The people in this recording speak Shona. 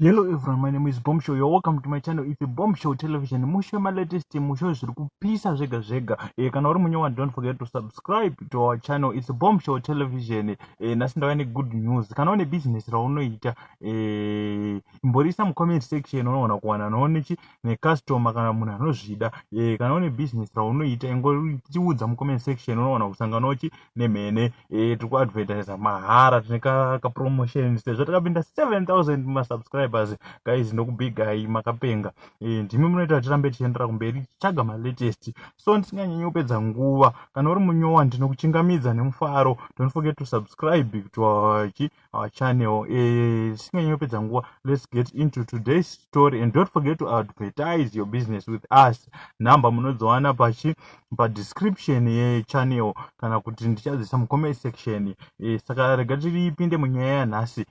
Hello everyone, my name is Bombshow. You're welcome to my channel. It's a Bombshow television. Musho my latest musho zviri kupisa zvega zvega. Kana uri munyowa, don't forget to subscribe to our channel. It's a Bombshow television. Nhasi ndauya ne good news. Kana une business raunoita, imborisa mu comment section unoona kuwana nonechi ne customer kana munhu anozvida. Kana une business raunoita ingoriudza mu comment section unoona kusanganochi nemhene. Tiri ku advertise mahara, tine ka promotion sezvo takapinda 7000 ma subscribers. Guys, ndokubigai makapenga. Ndimi munoita tirambe tichiendera kumberi tichaga ma latest. So ndisinganyanyi kupedza nguva. Kana uri munyowa ndinokuchingamidza nemufaro. Don't forget to subscribe to our channel. Ndisinganyanyi kupedza nguva. Let's get into today's story, and don't forget to advertise your business with us. Number munozowana pa description ye channel kana kuti ndichadzisa mu comment section. Saka rega tipinde munyaya yanhasi.